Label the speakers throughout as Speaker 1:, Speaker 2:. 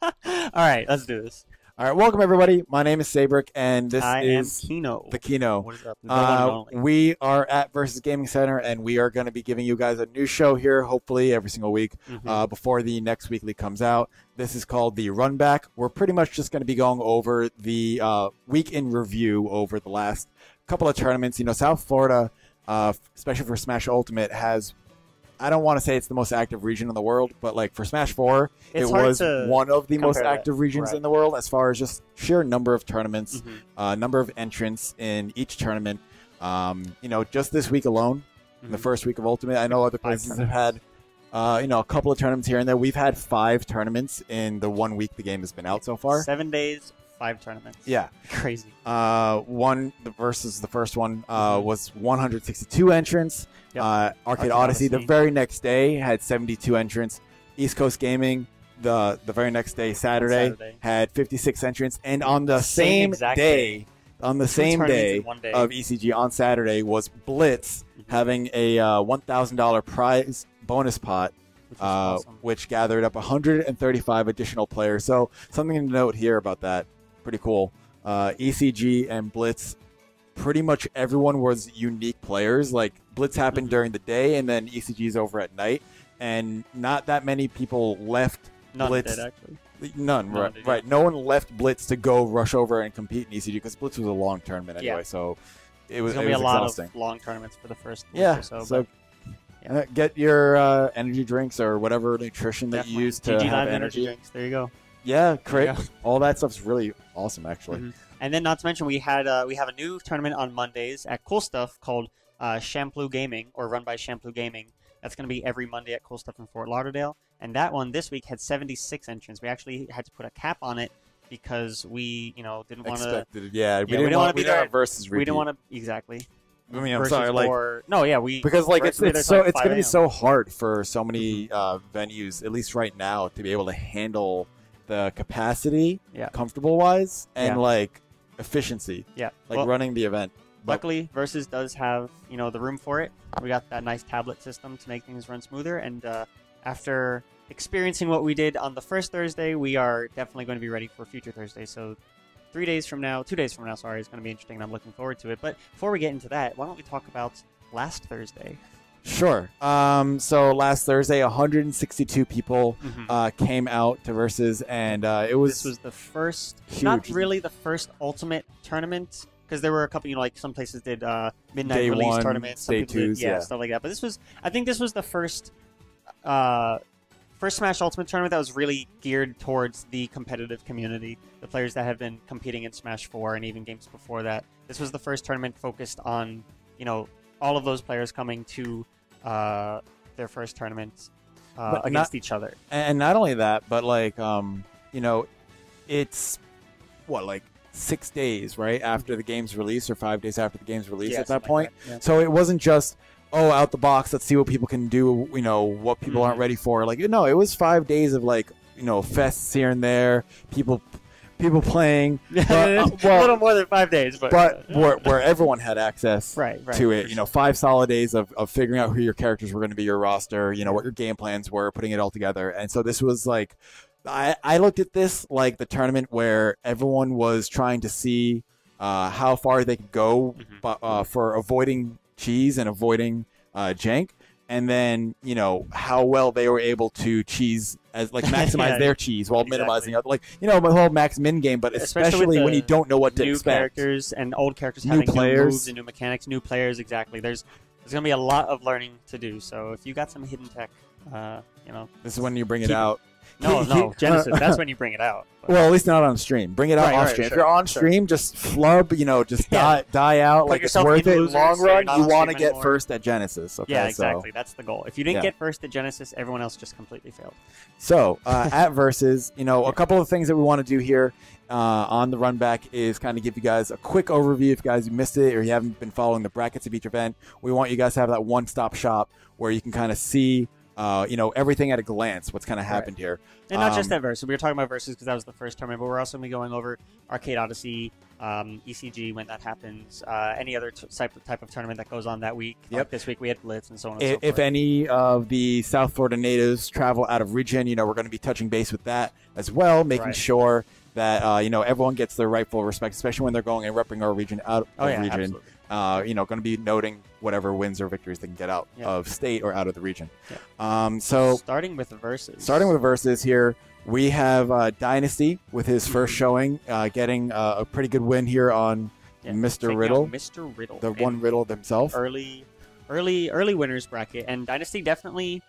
Speaker 1: All right, let's do this.
Speaker 2: All right, welcome everybody. My name is Sabrick, and this
Speaker 1: I
Speaker 2: is
Speaker 1: am Kino.
Speaker 2: the Kino.
Speaker 1: What is up? The one and only.
Speaker 2: We are at Versus Gaming Center, and we are going to be giving you guys a new show here, hopefully every single week, before the next weekly comes out. This is called the Runback. We're pretty much just going to be going over the week in review over the last couple of tournaments. You know, South Florida, especially for Smash Ultimate, has, I don't want to say it's the most active region in the world, but like for Smash 4, it was one of the most active regions in the world as far as just sheer number of tournaments, number of entrants in each tournament. You know, just this week alone, the first week of Ultimate, I know other places have had, you know, a couple of tournaments here and there. We've had 5 tournaments in the 1 week the game has been out so far.
Speaker 1: 7 days, 5 tournaments.
Speaker 2: Yeah.
Speaker 1: Crazy.
Speaker 2: The first one was 162 entrants. Yep. Arcade Odyssey the very next day had 72 entrants. East Coast Gaming the very next day, Saturday, had 56 entrants. And on the same day, of ECG on Saturday was Blitz having a $1,000 prize bonus pot, which gathered up 135 additional players. So something to note here about that. Pretty cool. ECG and Blitz, pretty much everyone was unique players. Like Blitz happened during the day, and then ECG's over at night, and not that many people left Blitz.
Speaker 1: None did, actually.
Speaker 2: None, right. No one left Blitz to go rush over and compete in ECG because Blitz was a long tournament anyway. So it was
Speaker 1: going to be a
Speaker 2: exhausting.
Speaker 1: lot of long tournaments for the first week or so.
Speaker 2: Get your energy drinks or whatever nutrition that you use to
Speaker 1: GG
Speaker 2: have
Speaker 1: Live
Speaker 2: energy.
Speaker 1: Drinks. There you go.
Speaker 2: Yeah, great. All that stuff's really awesome, actually.
Speaker 1: And then, not to mention, we have a new tournament on Mondays at Cool Stuff called Shampoo Gaming, or run by Shampoo Gaming. That's going to be every Monday at Cool Stuff in Fort Lauderdale. And that one this week had 76 entrants. We actually had to put a cap on it because we, didn't want to.
Speaker 2: Yeah, we didn't want to be there versus repeat.
Speaker 1: We didn't want to exactly.
Speaker 2: I mean, I'm sorry,
Speaker 1: because
Speaker 2: it's going to be so hard for so many venues, at least right now, to be able to handle the capacity, comfortable wise, and like efficiency, running the event.
Speaker 1: Luckily, Versus does have the room for it. We got that nice tablet system to make things run smoother, and after experiencing what we did on the first Thursday, we are definitely going to be ready for future Thursdays. So 2 days from now, is going to be interesting, and I'm looking forward to it. But before we get into that, why don't we talk about last Thursday?
Speaker 2: Sure. So last Thursday, 162 people came out to Versus, and this
Speaker 1: was the first,
Speaker 2: huge.
Speaker 1: Not really the first Ultimate tournament, because there were a couple, like some places did midnight
Speaker 2: day
Speaker 1: release
Speaker 2: one,
Speaker 1: tournaments,
Speaker 2: day twos,
Speaker 1: stuff like that. But I think this was the first Smash Ultimate tournament that was really geared towards the competitive community, the players that have been competing in Smash 4 and even games before that. This was the first tournament focused on, all of those players coming to their first tournament against each other.
Speaker 2: And not only that, but it's what, 6 days, right, after the game's release, or 5 days after the game's release at that point. Like that. Yeah. So it wasn't just, out the box, let's see what people can do, what people aren't ready for. It was 5 days of fests here and there, people playing. But,
Speaker 1: a little more than 5 days, but
Speaker 2: where everyone had access to it.
Speaker 1: Sure.
Speaker 2: 5 solid days of figuring out who your characters were going to be, your roster, what your game plans were, putting it all together. And so this was I looked at this like the tournament where everyone was trying to see how far they could go for avoiding cheese and avoiding jank, and then how well they were able to cheese as maximize their cheese while minimizing the whole max min game, but especially when you don't know what to expect.
Speaker 1: New characters and old characters having new moves and new mechanics, new players. Exactly. There's gonna be a lot of learning to do. So if you got some hidden tech,
Speaker 2: this is when you bring it out.
Speaker 1: No, Genesis. That's when you bring it out.
Speaker 2: But. Well, at least not on stream. Bring it out on stream. Sure, if you're on stream, just flub. Just die out. It's worth it. Long run, you want to get first at Genesis. Okay,
Speaker 1: yeah, exactly. That's the goal. If you didn't get first at Genesis, everyone else just completely failed.
Speaker 2: So at Versus, a couple of things that we want to do here on the Runback is kind of give you guys a quick overview. If you guys missed it or you haven't been following the brackets of each event, we want you guys to have that one-stop shop where you can kind of see everything at a glance, what's kind of happened here.
Speaker 1: And not just that versus. We were talking about versus because that was the first tournament, but we're also going to be going over Arcade Odyssey, ECG when that happens, any other type of tournament that goes on that week.
Speaker 2: Yep.
Speaker 1: Like this week we had Blitz and so on and so forth.
Speaker 2: If any of the South Florida natives travel out of region, we're going to be touching base with that as well, making sure that everyone gets their rightful respect, especially when they're going and repping our region out of region.
Speaker 1: Absolutely.
Speaker 2: Going to be noting whatever wins or victories they can get out of state or out of the region.
Speaker 1: Yeah.
Speaker 2: So
Speaker 1: starting with the versus.
Speaker 2: Starting with the versus here, we have Dynasty with his first showing, getting a pretty good win here on Mr. Riddle.
Speaker 1: Mr. Riddle.
Speaker 2: The one Riddle himself.
Speaker 1: Early winners bracket. And Dynasty definitely,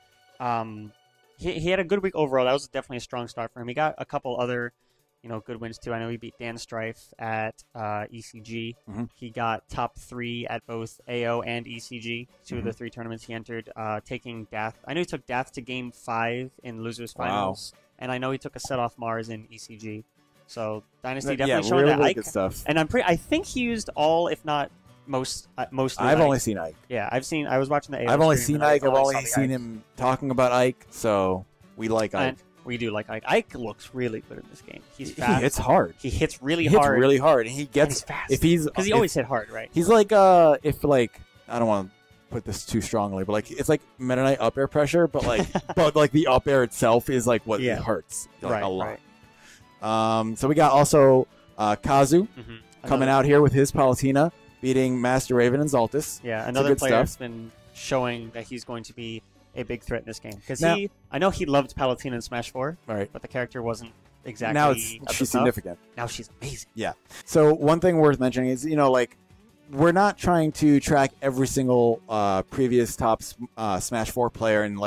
Speaker 1: he had a good week overall. That was definitely a strong start for him. He got a couple other good wins too. I know he beat Dan Strife at ECG. He got top 3 at both AO and ECG, 2 of the 3 tournaments he entered, taking Dath. I know he took Dath to Game 5 in Losers Finals, and I know he took a set off Mars in ECG. So Dynasty definitely showing
Speaker 2: really,
Speaker 1: that
Speaker 2: good stuff.
Speaker 1: And I think he used all, if not mostly.
Speaker 2: I've only seen Ike.
Speaker 1: Yeah, I was watching the AO.
Speaker 2: I've only seen Ike. I've only seen him talking about Ike. So we like Ike.
Speaker 1: We do like Ike. Ike looks really good in this game. He's fast.
Speaker 2: He hits hard.
Speaker 1: He hits really hard.
Speaker 2: And he gets
Speaker 1: fast.
Speaker 2: Because
Speaker 1: he always hit hard, right?
Speaker 2: He's like I don't want to put this too strongly, but it's like Meta Knight up air pressure, but but the up air itself is like what hurts a lot. Right. So we got also Kazu coming out here with his Palutena, beating Master Raven and Zaltis.
Speaker 1: Yeah, another player that's been showing that he's going to be a big threat in this game. Because I know he loved Palutena in Smash 4, but the character wasn't exactly
Speaker 2: now she's significant.
Speaker 1: Now she's amazing.
Speaker 2: Yeah. So one thing worth mentioning is, we're not trying to track every single previous top Smash 4 player and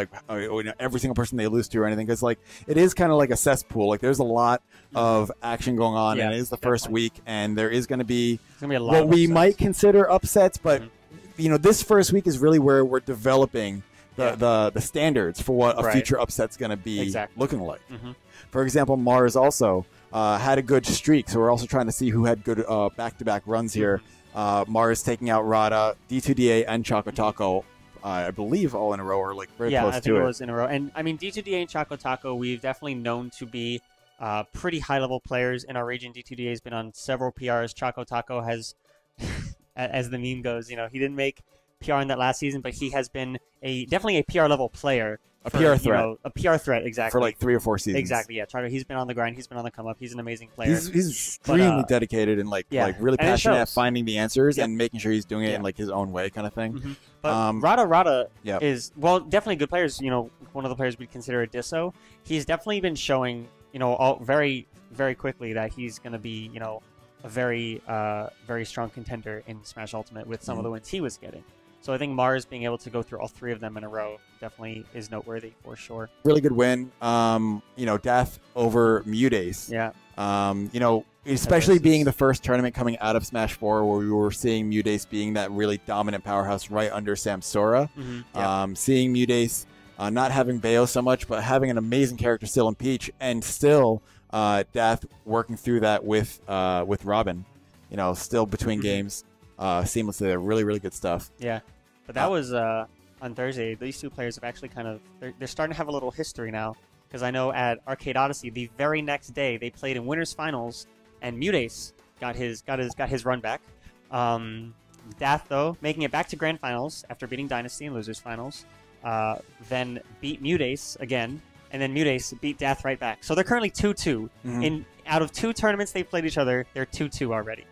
Speaker 2: every single person they lose to or anything, because it is kind of like a cesspool. There's a lot of action going on, and it is the first week, and there is going to be
Speaker 1: a lot
Speaker 2: what we might consider upsets, but this first week is really where we're developing the standards for what a future upset's going to be looking like. For example, Mars also had a good streak, so we're also trying to see who had good back-to-back runs here. Mars taking out Rada, D2DA, and Choco Taco, I believe all in a row, or very close to it.
Speaker 1: Yeah, I think it was in a row. And I mean, D2DA and Choco Taco, we've definitely known to be pretty high-level players in our region. D2DA has been on several PRs. Choco Taco has, as the meme goes, he didn't make PR in that last season, but he has been definitely a PR level player.
Speaker 2: A PR threat.
Speaker 1: A PR threat, exactly.
Speaker 2: For 3 or 4 seasons.
Speaker 1: Exactly, yeah. Charter, he's been on the grind. He's been on the come up. He's an amazing player.
Speaker 2: He's extremely dedicated and really passionate at finding the answers and making sure he's doing it in his own way, kind of thing.
Speaker 1: But Rada is definitely good players. One of the players we'd consider a Disso. He's definitely been showing all very, very quickly that he's going to be a very very strong contender in Smash Ultimate with some of the wins he was getting. So I think Mars being able to go through all 3 of them in a row definitely is noteworthy for sure.
Speaker 2: Really good win. Death over Mudace.
Speaker 1: Yeah.
Speaker 2: Especially being the first tournament coming out of Smash 4 where we were seeing Mudace being that really dominant powerhouse right under Samsora. Seeing Mudace not having Bayo so much, but having an amazing character still in Peach, and still Death working through that with Robin. Still between games. Seamlessly. They're really, really good stuff.
Speaker 1: Yeah. But that was on Thursday. These 2 players have actually they're starting to have a little history now, because I know at Arcade Odyssey the very next day they played in Winners Finals, and Mudace got his run back. Dath, though, making it back to Grand Finals after beating Dynasty in Losers Finals, then beat Mudace again, and then Mudace beat Dath right back. So they're currently 2-2. Out of 2 tournaments they've played each other, they're 2-2 already.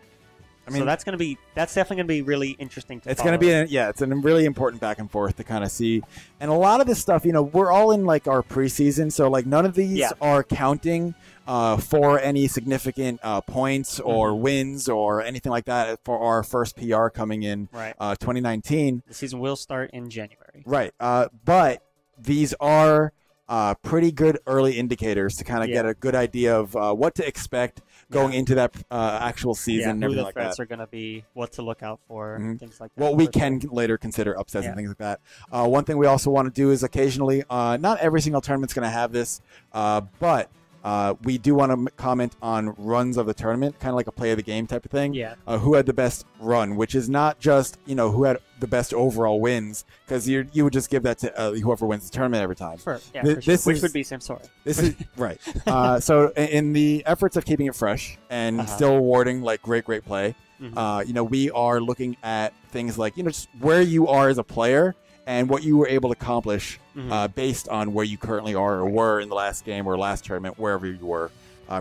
Speaker 1: I mean, so that's definitely gonna be really interesting to follow.
Speaker 2: It's gonna be it's a really important back and forth to kind of see, and a lot of this stuff, we're all in our preseason, so none of these are counting for any significant points or wins or anything like that for our first PR coming in 2019.
Speaker 1: The season will start in January.
Speaker 2: Right, but these are pretty good early indicators to kind of get a good idea of what to expect going into that actual season and everything like that.
Speaker 1: Who the threats are going to be, what to look out for, things like that.
Speaker 2: What we can later consider upsets and things like that. One thing we also want to do is occasionally, not every single tournament's going to have this, but We do want to comment on runs of the tournament, kind of like a play of the game type of thing.
Speaker 1: Yeah.
Speaker 2: Who had the best run, which is not just, who had the best overall wins, because you would just give that to whoever wins the tournament every time.
Speaker 1: Sure. Yeah, for sure. Which would be Samsora.
Speaker 2: This is right. So in the efforts of keeping it fresh and still awarding like great play, we are looking at things like, just where you are as a player and what you were able to accomplish based on where you currently are or were in the last game or last tournament, wherever you were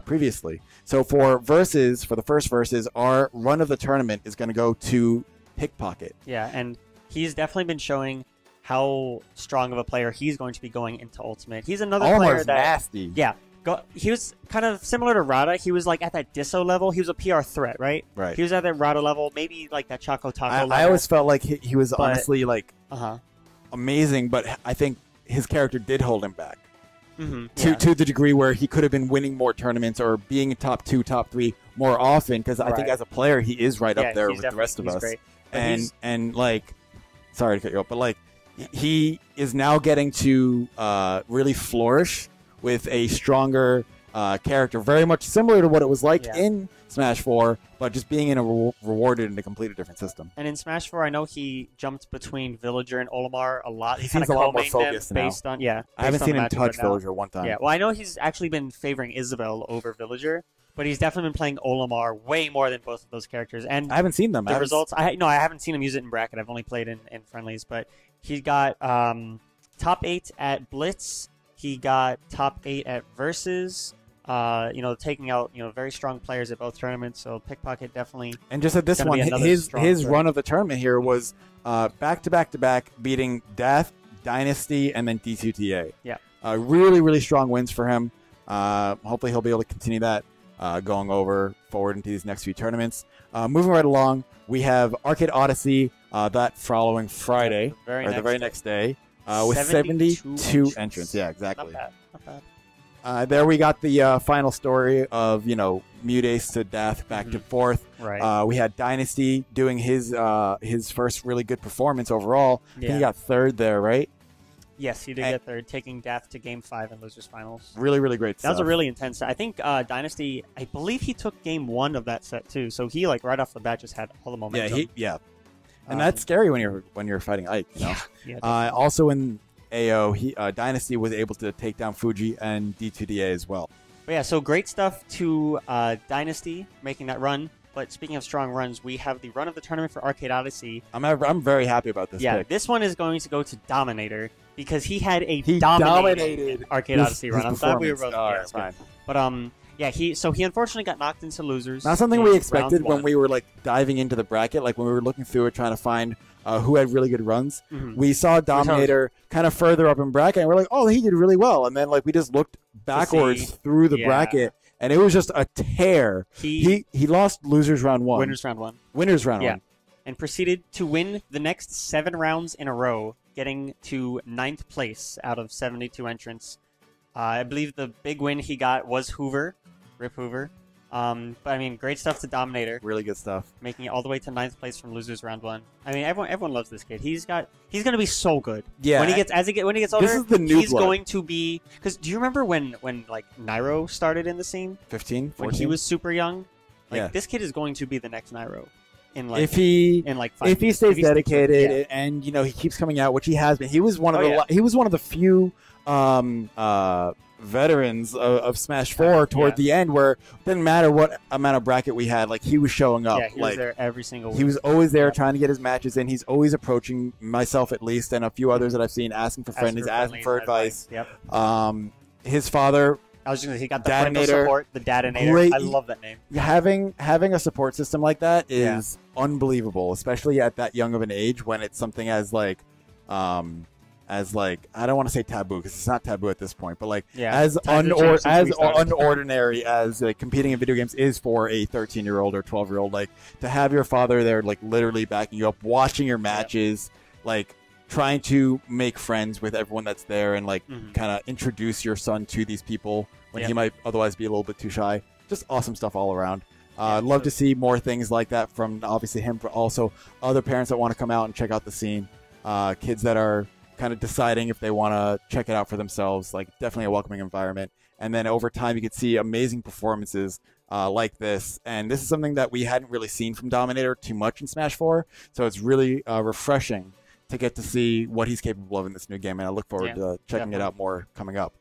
Speaker 2: previously. So for the first versus, our run of the tournament is going to go to Pickpocket.
Speaker 1: Yeah, and he's definitely been showing how strong of a player he's going to be going into Ultimate. He's another player that...
Speaker 2: nasty.
Speaker 1: Yeah. He was kind of similar to Rada. He was like at that Disso level. He was a PR threat, right?
Speaker 2: Right.
Speaker 1: He was at that Rada level, maybe like that Choco Taco level.
Speaker 2: I always felt like he was honestly like amazing, but I think his character did hold him back to the degree where he could have been winning more tournaments or being top 2, top 3 more often. Because I think as a player, he is right up there with the rest of us.
Speaker 1: Great.
Speaker 2: And like, sorry to cut you off, but like he is now getting to really flourish with a stronger character, very much similar to what it was like in Smash 4, but just being in a rewarded in a completely different system.
Speaker 1: And in Smash 4, I know he jumped between Villager and Olimar a lot.
Speaker 2: He seems a lot more focused now.
Speaker 1: Based on,
Speaker 2: I haven't seen him touch Villager one time.
Speaker 1: Yeah, well, I know he's actually been favoring Isabelle over Villager, but he's definitely been playing Olimar way more than both of those characters. And
Speaker 2: I haven't seen them.
Speaker 1: The results, I haven't seen him use it in bracket. I've only played in friendlies, but he got top 8 at Blitz. He got top 8 at Versus, taking out, very strong players at both tournaments. So Pickpocket definitely.
Speaker 2: And just at this one, his run of the tournament here was back to back beating Death, Dynasty, and then D2TA.
Speaker 1: Yeah.
Speaker 2: Really, really strong wins for him. Hopefully he'll be able to continue that going forward into these next few tournaments. Moving right along, we have Arcade Odyssey that following Friday, the very next day. With 72 entrants. Yeah, exactly.
Speaker 1: Not bad.
Speaker 2: There we got the final story of, Mutace to Death back to forth.
Speaker 1: Right.
Speaker 2: We had Dynasty doing his first really good performance overall. I think he got third there, right?
Speaker 1: Yes, he did get third, taking Death to Game 5 in Losers Finals.
Speaker 2: Really, really great stuff.
Speaker 1: That was a really intense set. I think Dynasty, I believe he took Game 1 of that set, too. So he, right off the bat, just had all the momentum.
Speaker 2: Yeah. And that's scary when you're fighting Ike. Also in AO, Dynasty was able to take down Fuji and D2DA as well.
Speaker 1: But yeah, so great stuff to Dynasty making that run. But speaking of strong runs, we have the run of the tournament for Arcade Odyssey.
Speaker 2: I'm very happy about this.
Speaker 1: Yeah,
Speaker 2: pick.
Speaker 1: This one is going to go to Dominator because he had a dominated Arcade Odyssey run. I'm glad we were both.
Speaker 2: Yeah, it's fine.
Speaker 1: But he unfortunately got knocked into Losers.
Speaker 2: Not something we expected when we were diving into the bracket, when we were looking through it trying to find who had really good runs. We saw Dominator kind of further up in bracket, and we're like, oh, he did really well. And then we just looked backwards through the bracket, and it was just a tear. He lost Losers round 1.
Speaker 1: Winners round 1.
Speaker 2: Yeah.
Speaker 1: And proceeded to win the next 7 rounds in a row, getting to 9th place out of 72 entrants. I believe the big win he got was Hoover. Rip Hoover. But great stuff to Dominator.
Speaker 2: Really good stuff.
Speaker 1: Making it all the way to 9th place from Losers round 1. Everyone loves this kid. He's going to be so good.
Speaker 2: Yeah.
Speaker 1: When he gets older,
Speaker 2: this is the new
Speaker 1: he's going to be. Because do you remember when Nairo started in the scene?
Speaker 2: 15, 14?
Speaker 1: When he was super young.
Speaker 2: Yeah.
Speaker 1: This kid is going to be the next Nairo.
Speaker 2: If he stays dedicated and he keeps coming out, which he has been. He was one of the few veterans of Smash 4 toward the end, where it didn't matter what amount of bracket we had, he was showing up.
Speaker 1: Yeah, he was there every single week.
Speaker 2: He was always there trying to get his matches in. He's always approaching myself, at least, and a few others that I've seen, asking for friendlies, asking for advice.
Speaker 1: Yep.
Speaker 2: His father,
Speaker 1: I was going to say, he got the parental support, the Dadinator. I love that name.
Speaker 2: Having a support system like that is unbelievable, especially at that young of an age, when it's something as I don't want to say taboo because it's not taboo at this point, but as unordinary as competing in video games is for a 13-year-old or 12-year-old, to have your father there, literally backing you up, watching your matches, trying to make friends with everyone that's there, and kind of introduce your son to these people when he might otherwise be a little bit too shy. Just awesome stuff all around. I'd love to see more things like that from obviously him, but also other parents that want to come out and check out the scene. Kids that are kind of deciding if they want to check it out for themselves. Definitely a welcoming environment. and then over time you could see amazing performances like this. And this is something that we hadn't really seen from Dominator too much in Smash 4, so it's really refreshing to get to see what he's capable of in this new game, and I look forward to checking it out more coming up.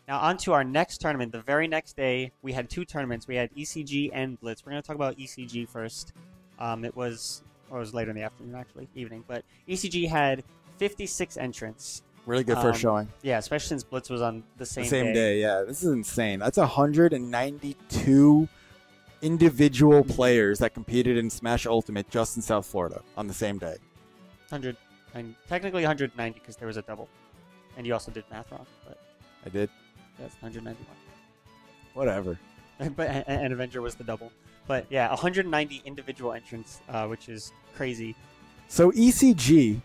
Speaker 1: Now on to our next tournament. The very next day, we had 2 tournaments. We had ECG and Blitz. We're going to talk about ECG first. It was later in the afternoon, actually, evening. But ECG had 56 entrants.
Speaker 2: Really good first showing.
Speaker 1: Yeah, especially since Blitz was on the same
Speaker 2: day. Yeah, this is insane. That's 192 individual players that competed in Smash Ultimate just in South Florida on the same day.
Speaker 1: 100. And technically 190 because there was a double. And you also did math wrong. But
Speaker 2: I did?
Speaker 1: Yes, 191.
Speaker 2: Whatever.
Speaker 1: And Avenger was the double. But yeah, 190 individual entrants, which is crazy.
Speaker 2: So ECG,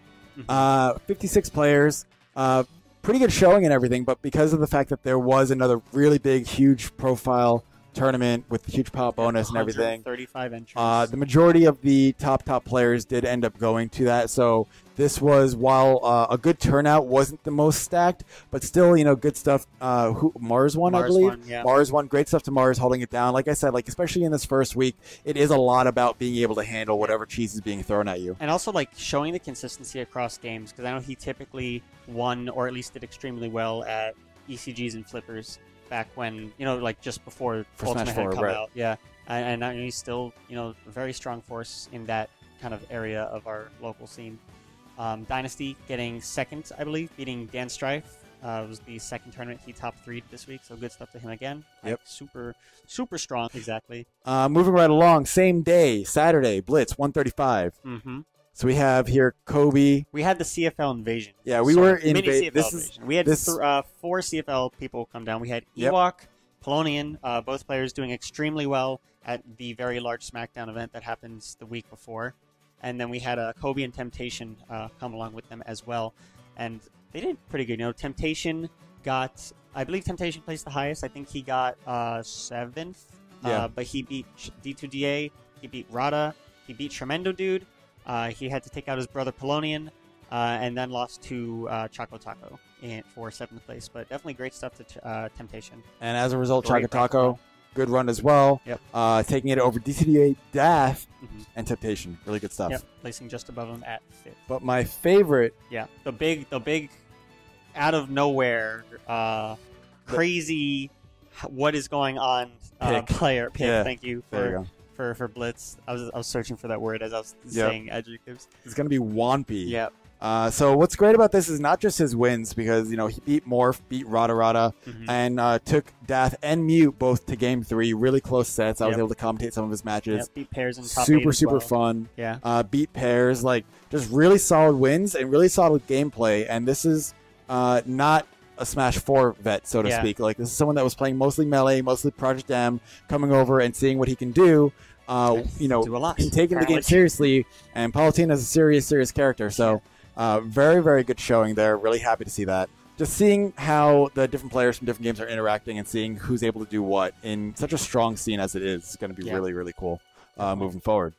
Speaker 2: 56 players, pretty good showing and everything, but because of the fact that there was another really big, huge profile tournament with the huge pop bonus and everything.
Speaker 1: 35 entrants.
Speaker 2: The majority of the top players did end up going to that. So this was, while a good turnout, wasn't the most stacked, but still, good stuff. Mars won, I believe. Mars won. Great stuff to Mars, holding it down. Like I said, especially in this first week, it is a lot about being able to handle whatever cheese is being thrown at you.
Speaker 1: And also showing the consistency across games, because I know he typically won, or at least did extremely well at ECGs and Flippers back when, just before Ultimate had come out. Yeah. And he's still, a very strong force in that kind of area of our local scene. Dynasty getting second, I believe, beating Dan Strife. It was the second tournament he top 3'd this week, so good stuff to him again.
Speaker 2: Yep.
Speaker 1: Super, super strong. Exactly.
Speaker 2: Moving right along, same day, Saturday, Blitz 135.
Speaker 1: Mm-hmm.
Speaker 2: So we have here Kobe.
Speaker 1: We had the CFL invasion.
Speaker 2: Yeah, we were in
Speaker 1: mini CFL invasion. We had 4 CFL people come down. We had Ewok, Polonian, both players doing extremely well at the very large SmackDown event that happens the week before. And then we had Kobe and Temptation come along with them as well. And they did pretty good. Temptation got, I believe Temptation placed the highest. I think he got 7th.
Speaker 2: Yeah.
Speaker 1: But he beat D2DA. He beat Rada. He beat Tremendo Dude. He had to take out his brother Polonian, and then lost to Choco Taco for 7th place. But definitely great stuff to Temptation.
Speaker 2: And as a result, Choco Taco, good run as well.
Speaker 1: Yep.
Speaker 2: Taking it over DCDA, Dath, and Temptation. Really good stuff.
Speaker 1: Yep. Placing just above him at 5th.
Speaker 2: But my favorite...
Speaker 1: Yeah. The big, out of nowhere, crazy, what is going on player pick.
Speaker 2: Yeah.
Speaker 1: Thank you for Blitz. I was searching for that word as I was saying adjectives.
Speaker 2: It's going to be Wampy.
Speaker 1: Yep.
Speaker 2: So what's great about this is not just his wins, because he beat Morph, beat Rada, and took Dath and Mute both to Game 3. Really close sets. I was able to commentate some of his matches.
Speaker 1: Yep. Beat Pairs in top 8
Speaker 2: super fun.
Speaker 1: Yeah.
Speaker 2: Beat Pairs, just really solid wins and really solid gameplay. And this is not a Smash 4 vet, so to speak. This is someone that was playing mostly Melee, mostly Project M, coming over and seeing what he can do.
Speaker 1: Do a lot.
Speaker 2: And taking the game seriously. And Palutena is a serious character. So very, very good showing there. Really happy to see that. Just seeing how the different players from different games are interacting and seeing who's able to do what in such a strong scene as it is going to be really, really cool moving forward.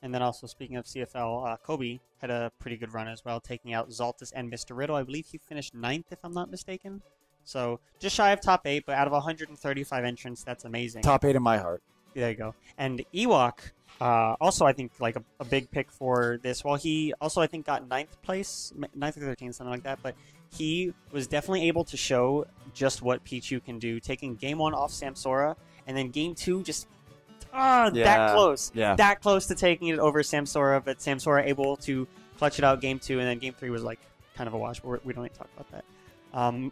Speaker 1: And then also, speaking of CFL, Kobe had a pretty good run as well, taking out Zaltis and Mr. Riddle. I believe he finished 9th, if I'm not mistaken. So just shy of top 8, but out of 135 entrants, that's amazing.
Speaker 2: Top 8 in my heart.
Speaker 1: There you go. And Ewok, also I think a big pick for this. Well, he also I think got 9th place, 9th or 13th, something like that. But he was definitely able to show just what Pichu can do, taking Game 1 off Samsora, and then Game 2 just... that close.
Speaker 2: Yeah.
Speaker 1: That close to taking it over Samsora, but Samsora able to clutch it out Game 2, and then Game 3 was kind of a wash, but we don't need to talk about that.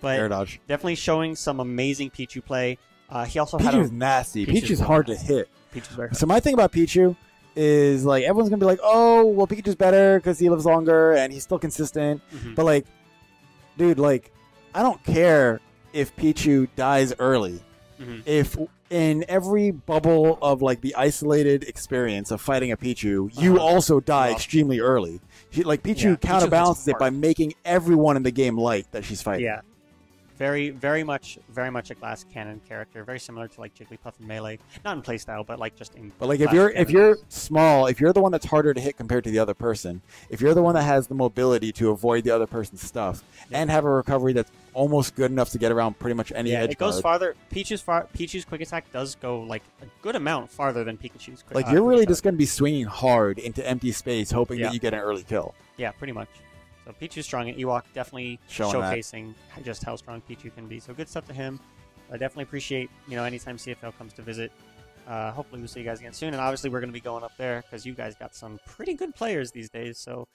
Speaker 1: But
Speaker 2: Air dodge.
Speaker 1: Definitely showing some amazing Pichu play. He also
Speaker 2: Pichu's nasty. Pichu's hard to hit.
Speaker 1: Pichu's very hard.
Speaker 2: So my thing about Pichu is everyone's gonna be like, oh, well, Pikachu's better because he lives longer and he's still consistent. But dude, I don't care if Pichu dies early. If in every bubble of the isolated experience of fighting a Pichu, you also die extremely early. Pichu counterbalances it by making everyone in the game light that she's fighting.
Speaker 1: Yeah. Very much a glass cannon character, very similar to Jigglypuff in Melee, not in playstyle, but just in.
Speaker 2: But if you're small, if you're the one that's harder to hit compared to the other person, if you're the one that has the mobility to avoid the other person's stuff and have a recovery that's almost good enough to get around pretty much any edge
Speaker 1: it goes
Speaker 2: guard.
Speaker 1: farther. Pichu's quick attack does go like a good amount farther than Pikachu's quick.
Speaker 2: Like you're really just going to be swinging hard into empty space, hoping that you get an early kill.
Speaker 1: Yeah, pretty much. So Pichu's strong, and Ewok definitely showcasing just how strong Pichu can be. So good stuff to him. I definitely appreciate, anytime CFL comes to visit. Hopefully we'll see you guys again soon. And obviously we're going to be going up there because you guys got some pretty good players these days. So,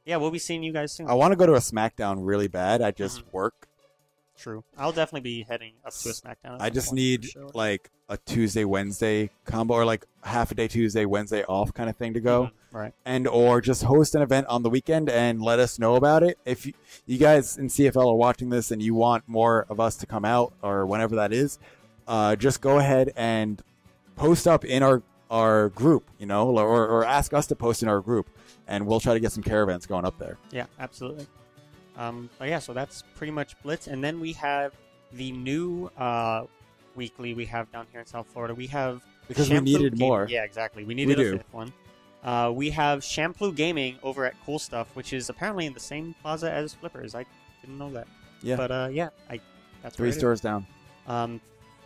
Speaker 1: yeah, we'll be seeing you guys soon.
Speaker 2: I want to go to a SmackDown really bad. I just work.
Speaker 1: True. I'll definitely be heading up to a SmackDown.
Speaker 2: I just need, like, a Tuesday-Wednesday combo or, like, half a day Tuesday, Wednesday off kind of thing to go.
Speaker 1: Right.
Speaker 2: And or just host an event on the weekend and let us know about it. If you guys in CFL are watching this and you want more of us to come out or whenever that is, just go ahead and post up in our group, or ask us to post in our group, and we'll try to get some caravans going up there.
Speaker 1: Yeah, absolutely. But yeah, so that's pretty much Blitz. And then we have the new weekly we have down here in South Florida. We have...
Speaker 2: Because we needed more.
Speaker 1: Yeah, exactly. We needed a fifth one. We have Shampoo Gaming over at Cool Stuff, which is apparently in the same plaza as Flippers. I didn't know that. Yeah. But yeah, that's
Speaker 2: 3 stores down.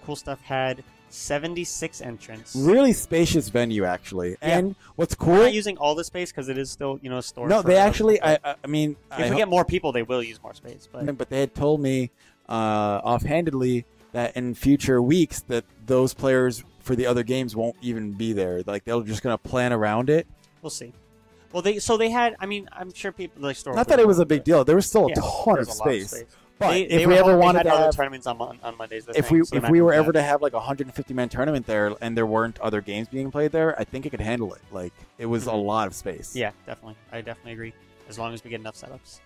Speaker 1: Cool Stuff had 76 entrants.
Speaker 2: Really spacious venue, actually. Yeah. And what's cool...
Speaker 1: We're not using all the space because it is still, a store.
Speaker 2: No, they actually... I mean...
Speaker 1: If we get more people, they will use more space.
Speaker 2: But they had told me offhandedly that in future weeks that those players for the other games won't even be there. Like, they're just going to plan around it.
Speaker 1: We'll see. Well, they had... I mean, I'm sure people... like store.
Speaker 2: Not that it was a big deal. There was still a ton of space. But if we ever wanted to have
Speaker 1: tournaments on Mondays,
Speaker 2: if we were ever to have like a 150-man tournament there and there weren't other games being played there, I think it could handle it. Like it was a lot of space.
Speaker 1: Yeah, definitely. I definitely agree. As long as we get enough setups,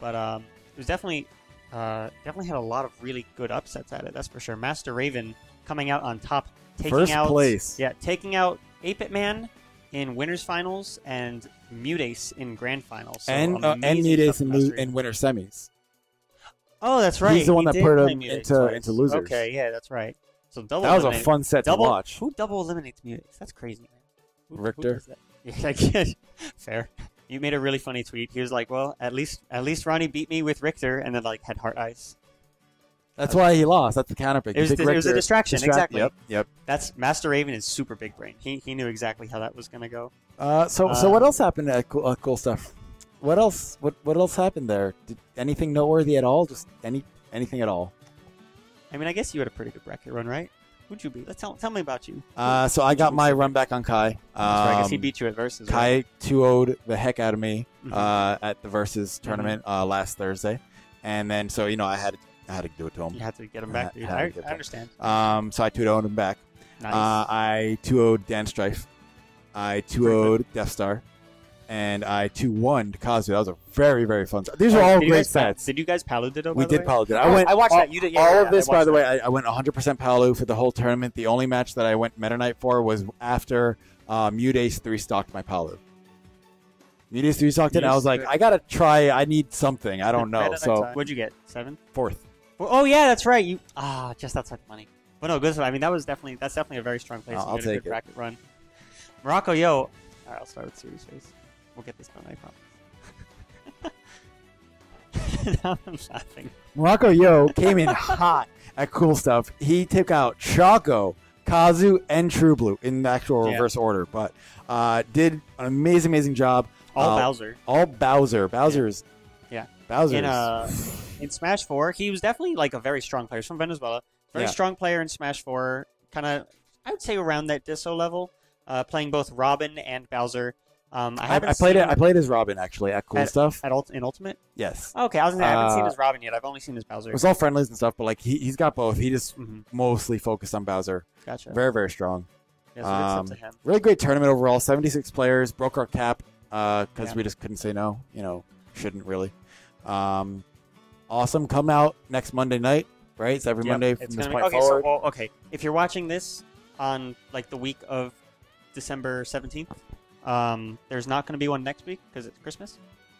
Speaker 1: but it was definitely had a lot of really good upsets at it. That's for sure. Master Raven coming out on top,
Speaker 2: first place.
Speaker 1: Yeah, taking out 8-Bit Man in winners finals and Mutace in grand finals. So
Speaker 2: and Mutace in winner semis.
Speaker 1: Oh, that's right.
Speaker 2: He's the one that put him into losers.
Speaker 1: Okay, yeah, that's right. So
Speaker 2: that was a fun set to watch.
Speaker 1: Who double eliminates Mutates? That's crazy, man.
Speaker 2: Richter.
Speaker 1: Who does that? Yeah, fair. You made a really funny tweet. He was like, "Well, at least Ronnie beat me with Richter," and then like had heart ice.
Speaker 2: That's why he lost. That's the counter pick.
Speaker 1: It was a distraction. Exactly.
Speaker 2: Yep.
Speaker 1: That's Master Raven is super big brain. He knew exactly how that was gonna go.
Speaker 2: So what else happened at Cool Stuff? What else? What else happened there? Did anything noteworthy at all? Just anything at all?
Speaker 1: I mean, I guess you had a pretty good bracket run, right? Who'd you beat? Tell me about you.
Speaker 2: So I got my run back on Kai.
Speaker 1: I guess he beat you at Versus.
Speaker 2: Kai right? 2-0'd the heck out of me at the Versus tournament last Thursday, and then so I had to do it to him.
Speaker 1: You had to get him back, dude. I understand.
Speaker 2: So I 2-0'd him back.
Speaker 1: Nice.
Speaker 2: I 2-0'd Dan Strife. I 2-0'd Death Star. And I 2-1 Kazu. That was a very, very fun set. These are all great sets.
Speaker 1: Did you guys Palu-Ditto?
Speaker 2: We did Palu-Ditto.
Speaker 1: I watched that. You did.
Speaker 2: All of this, by the way, I went 100% Palu for the whole tournament. The only match that I went Meta Knight for was after Mutace 3-stocked my Palu. Mutace 3-stocked it, and I was like, I got to try. I need something. I don't know. So
Speaker 1: what'd you get? 7?
Speaker 2: 4th.
Speaker 1: Oh, yeah, that's right. You just outside the money. But no, good. I mean, that's definitely a very strong place.
Speaker 2: I'll take it.
Speaker 1: Bracket run. Morocco, yo. All right, I'll start with Series Face. We'll get this done, I promise. Now I'm laughing.
Speaker 2: Morocco Yo came in hot at Cool Stuff. He took out Choco, Kazu, and True Blue in the actual reverse order, but did an amazing job.
Speaker 1: All Bowser.
Speaker 2: All Bowser. Bowser's.
Speaker 1: Yeah.
Speaker 2: Bowser's.
Speaker 1: In Smash 4, he was definitely like a very strong player. He's from Venezuela. Very strong player in Smash 4. Kind of, I would say around that Disso level. Playing both Robin and Bowser. I
Speaker 2: played as Robin actually at Cool Stuff.
Speaker 1: In Ultimate?
Speaker 2: Yes.
Speaker 1: Okay, I haven't seen his Robin yet. I've only seen his Bowser.
Speaker 2: It was all friendlies and stuff, but like he's got both. He just mostly focused on Bowser.
Speaker 1: Gotcha.
Speaker 2: Very, very strong.
Speaker 1: Yeah, so good stuff to him.
Speaker 2: Really great tournament overall. 76 players. Broke our cap because we just couldn't say no. Shouldn't really. Awesome. Come out next Monday night, right? It's every Monday from this point forward.
Speaker 1: Okay. If you're watching this on like the week of December 17th, there's not going to be one next week because it's Christmas,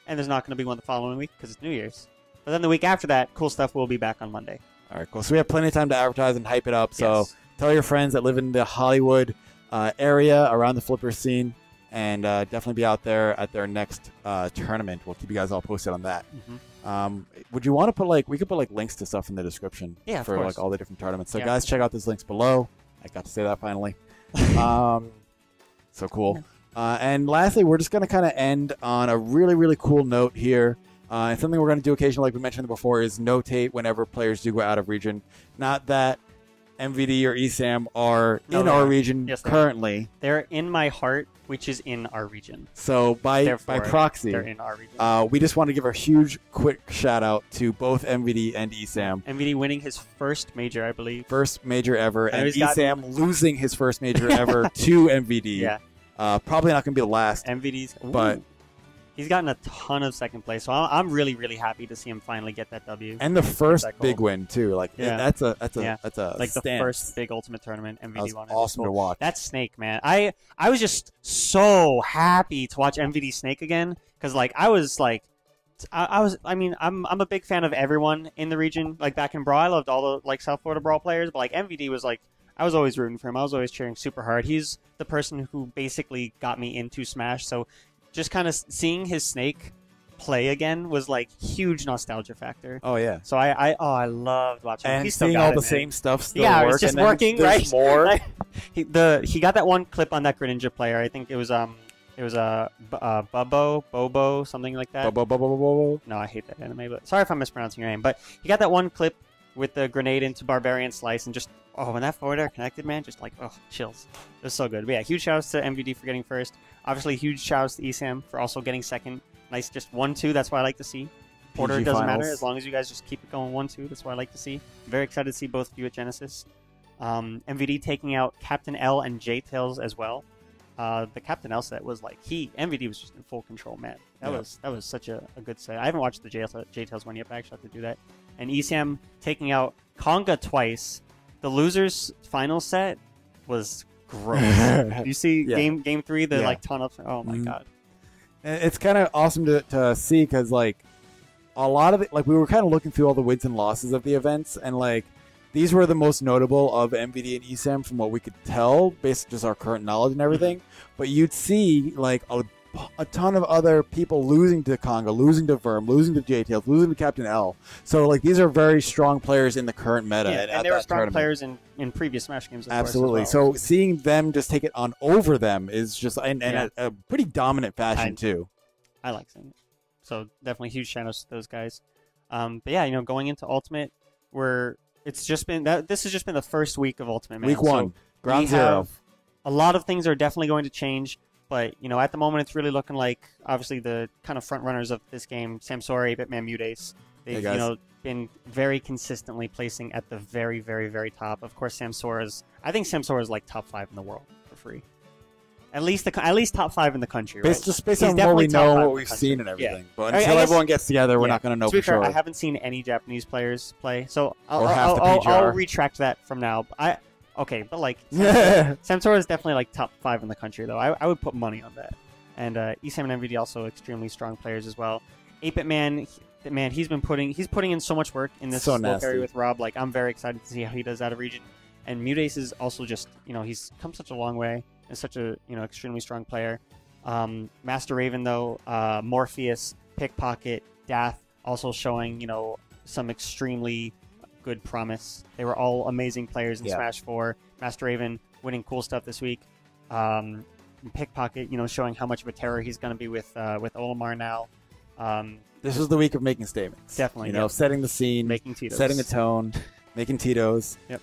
Speaker 1: and there's not going to be one the following week because it's New Year's. But then the week after that, Cool Stuff will be back on Monday.
Speaker 2: All right, cool. So we have plenty of time to advertise and hype it up. So tell your friends that live in the Hollywood area around the Flipper scene, and definitely be out there at their next tournament. We'll keep you guys all posted on that. Would you want to put like we could put like links to stuff in the description for like all the different tournaments. So guys, check out those links below. I got to say that finally. So cool. And lastly, we're just going to kind of end on a really, really cool note here. And something we're going to do occasionally, like we mentioned before, is notate whenever players do go out of region. Not that MVD or ESAM are in our region currently.
Speaker 1: They're in my heart, which is in our region.
Speaker 2: So by proxy,
Speaker 1: they're in our region.
Speaker 2: We just want to give a huge, quick shout out to both MVD and ESAM.
Speaker 1: MVD winning his first major, I believe.
Speaker 2: First major ever, and ESAM losing his first major ever to MVD.
Speaker 1: Yeah.
Speaker 2: Probably not going to be the last.
Speaker 1: MVD's,
Speaker 2: but
Speaker 1: he's gotten a ton of second place, so I'm really, really happy to see him finally get that W.
Speaker 2: And the first big win too. Like that's a
Speaker 1: like the first big ultimate tournament MVD won.
Speaker 2: Awesome to watch.
Speaker 1: That Snake, man. I was just so happy to watch MVD Snake again, because like I mean I'm a big fan of everyone in the region. Like back in Brawl, I loved all the like South Florida Brawl players, but like MVD was like, I was always rooting for him. I was always cheering super hard. He's the person who basically got me into Smash. So just kind of seeing his Snake play again was like huge nostalgia factor.
Speaker 2: Oh yeah.
Speaker 1: So I loved watching.
Speaker 2: And
Speaker 1: He's still
Speaker 2: seeing all the same stuff still work.
Speaker 1: It's just
Speaker 2: and
Speaker 1: working, right?
Speaker 2: More.
Speaker 1: Like, he got that one clip on that Greninja player. I think it was Bobo, something like that.
Speaker 2: Bobo.
Speaker 1: No, I hate that anime. But sorry if I'm mispronouncing your name. But he got that one clip with the grenade into Barbarian Slice, and just when that forward air connected, man, just like chills. It was so good. But yeah, huge shouts to MVD for getting first. Obviously, huge shouts to ESAM for also getting second. Nice, just 1-2. That's what I like to see. Order
Speaker 2: PG
Speaker 1: doesn't
Speaker 2: finals.
Speaker 1: matter as long as you guys just keep it going 1-2. That's what I like to see. Very excited to see both of you at Genesis. MVD taking out Captain L and J-Tails as well. The Captain L set was like MVD was just in full control, man. That was such a good set. I haven't watched the J-Tails one yet, but I actually have to do that. And ESAM taking out Conga twice. The losers final set was gross. You see game 3, the like ton of my god.
Speaker 2: It's kind of awesome to see, because like a lot of it, like we were kind of looking through all the wins and losses of the events, and like these were the most notable of MVD and ESAM from what we could tell based on just our current knowledge and everything. But you'd see like a ton of other people losing to Conga, losing to Verm, losing to J-Tails, losing to Captain L. So like these are very strong players in the current meta.
Speaker 1: And they were strong players in previous Smash games.
Speaker 2: Absolutely.
Speaker 1: As well.
Speaker 2: So seeing them just take it on over them is just in a pretty dominant fashion too.
Speaker 1: I like seeing it. So definitely huge shout outs to those guys. But yeah, going into Ultimate, this has just been the first week of Ultimate, man.
Speaker 2: Week 1, ground zero.
Speaker 1: A lot of things are definitely going to change. But, at the moment, it's really looking like, obviously, the kind of front runners of this game, Samsora, 8-Bit-Man, Mutace. They've, been very consistently placing at the very, very, very top. Of course, I think Samsora's like top 5 in the world for free. At least top 5 in the country, right?
Speaker 2: Just based on what we know, what we've seen and everything. Yeah. But until everyone gets together, we're not going to know for sure.
Speaker 1: I haven't seen any Japanese players play, so I'll retract that from now. Okay, but like Samsora is definitely like top 5 in the country, though. I would put money on that. And ESAM and MVD also extremely strong players as well. 8-Bit-Man, he's putting in so much work in this carry with Rob. Like, I'm very excited to see how he does out of region. And Mutace is also just he's come such a long way and such a extremely strong player. Master Raven though, Morpheus, Pickpocket, Dath also showing some extremely good promise. They were all amazing players in Smash 4. Master Raven winning cool stuff this week. Pickpocket, showing how much of a terror he's going to be with Olimar now.
Speaker 2: This was the week of making statements.
Speaker 1: Definitely.
Speaker 2: Setting the scene,
Speaker 1: making Tito's.
Speaker 2: Setting the tone, making Tito's.
Speaker 1: Yep.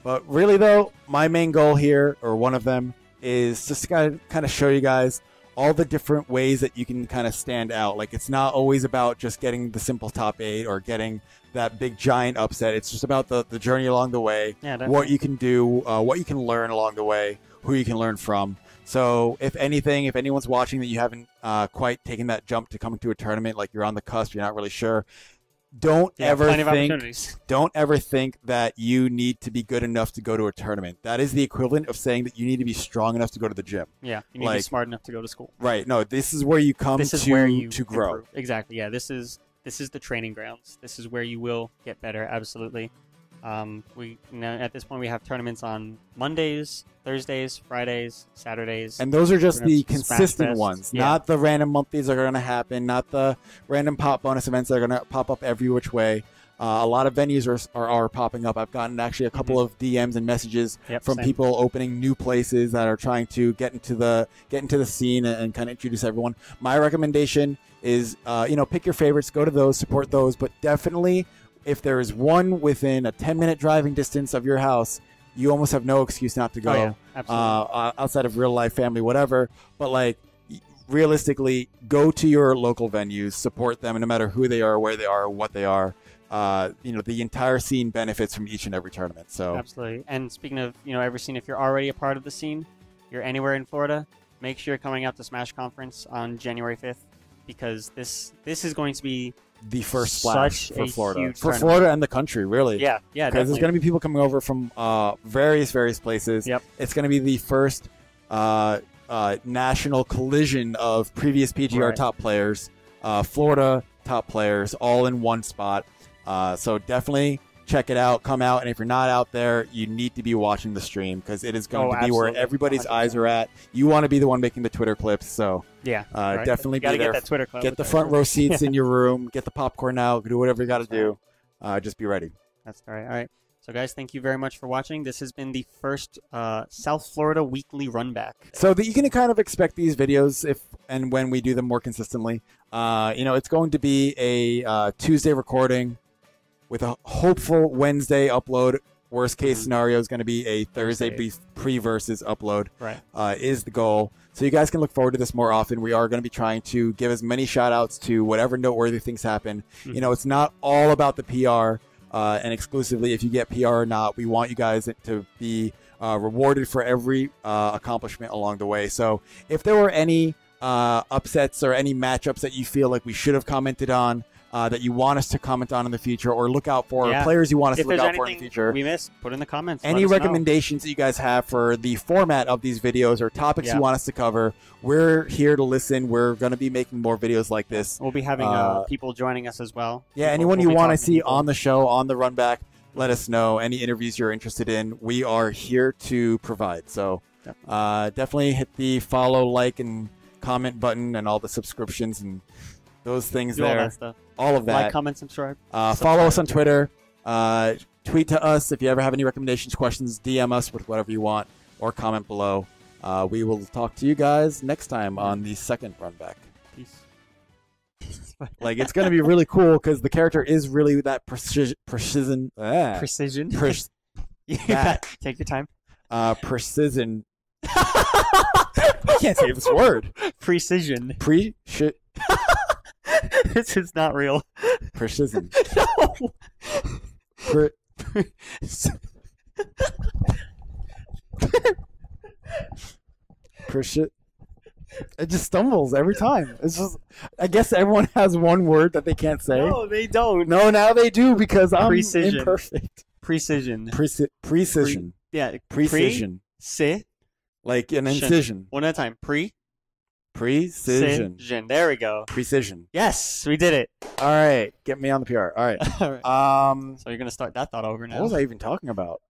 Speaker 2: But really, though, my main goal here, or one of them, is just to kind of show you guys all the different ways that you can kind of stand out. Like, it's not always about just getting the simple top 8 or getting that big giant upset. It's just about the journey along the way, what you can do, what you can learn along the way, who you can learn from. So if anyone's watching that you haven't quite taken that jump to coming to a tournament, like you're on the cusp, you're not really sure, don't ever think that you need to be good enough to go to a tournament. That is the equivalent of saying that you need to be strong enough to go to the gym.
Speaker 1: Yeah, you need to be smart enough to go to school.
Speaker 2: Right. No, this is where you come to grow.
Speaker 1: Improve. Exactly. Yeah, this is the training grounds. This is where you will get better. Absolutely. At this point we have tournaments on Mondays, Thursdays, Fridays, Saturdays,
Speaker 2: and those are just the
Speaker 1: Smash
Speaker 2: consistent
Speaker 1: Fest.
Speaker 2: ones,
Speaker 1: Yeah.
Speaker 2: not the random monthlies that are going to happen, not the random pop bonus events that are going to pop up every which way. A lot of venues are popping up. I've gotten actually a couple of DMs and messages from people opening new places that are trying to get into the scene and kind of introduce everyone. My recommendation is, pick your favorites, go to those, support those, but definitely if there is one within a 10-minute driving distance of your house, you almost have no excuse not to go.
Speaker 1: Oh, yeah. Absolutely.
Speaker 2: Outside of real life, family, whatever. But like, realistically, go to your local venues, support them, and no matter who they are, where they are, what they are. The entire scene benefits from each and every tournament. So
Speaker 1: absolutely. And speaking of, every scene, if you're already a part of the scene, you're anywhere in Florida, make sure you're coming out to Smash Conference on January 5th, because this is going to be
Speaker 2: the first splash for Florida,
Speaker 1: Florida
Speaker 2: and the country, really.
Speaker 1: Yeah,
Speaker 2: because there's going to be people coming over from various places.
Speaker 1: Yep.
Speaker 2: It's going to be the first national collision of previous PGR top players, Florida top players, all in one spot. So definitely check it out, come out, and if you're not out there, you need to be watching the stream, because it is going to be where everybody's 100%. Eyes are at. You want to be the one making the Twitter clips, so definitely be there.
Speaker 1: Get that Twitter clip.
Speaker 2: Get the front row seats in your room, get the popcorn out, do whatever you got to do. Just be ready.
Speaker 1: That's all right. All right. So guys, thank you very much for watching. This has been the first South Florida weekly Runback. So
Speaker 2: that you can kind of expect these videos if and when we do them more consistently. It's going to be a Tuesday recording with a hopeful Wednesday upload. Worst case scenario is going to be a Thursday pre-versus upload.
Speaker 1: Right.
Speaker 2: Is the goal. So you guys can look forward to this more often. We are going to be trying to give as many shout-outs to whatever noteworthy things happen. It's not all about the PR and exclusively if you get PR or not. We want you guys to be rewarded for every accomplishment along the way. So if there were any upsets or any matchups that you feel like we should have commented on, that you want us to comment on in the future or look out for, or players you want us to look out for in the future.
Speaker 1: We missed, put in the comments.
Speaker 2: Any recommendations that you guys have for the format of these videos or topics you want us to cover, we're here to listen. We're going to be making more videos like this.
Speaker 1: We'll be having people joining us as well.
Speaker 2: Yeah, anyone you want to see on the show, on the Runback, let us know. Any interviews you're interested in, we are here to provide. So definitely hit the follow, like, and comment button and all the subscriptions and those things there.
Speaker 1: All that stuff.
Speaker 2: All of that.
Speaker 1: Like, comment, subscribe.
Speaker 2: Follow us on Twitter. Tweet to us if you ever have any recommendations, questions. DM us with whatever you want or comment below. We will talk to you guys next time on the second Runback.
Speaker 1: Peace.
Speaker 2: Like, it's going to be really cool because the character is really that precision.
Speaker 1: Precision. Take your time.
Speaker 2: Precision. I can't say this word.
Speaker 1: Precision. This is not real.
Speaker 2: Precision.
Speaker 1: No.
Speaker 2: It just stumbles every time. It's just, I guess everyone has one word that they can't say.
Speaker 1: No, they don't.
Speaker 2: No, now they do because I'm imperfect.
Speaker 1: Precision.
Speaker 2: Precision. Precision. Like an incision.
Speaker 1: One at a time.
Speaker 2: Precision.
Speaker 1: There we go.
Speaker 2: Precision.
Speaker 1: Yes, we did it.
Speaker 2: All right, get me on the PR. All right.
Speaker 1: All right. So you're gonna start that thought over now.
Speaker 2: What was I even talking about?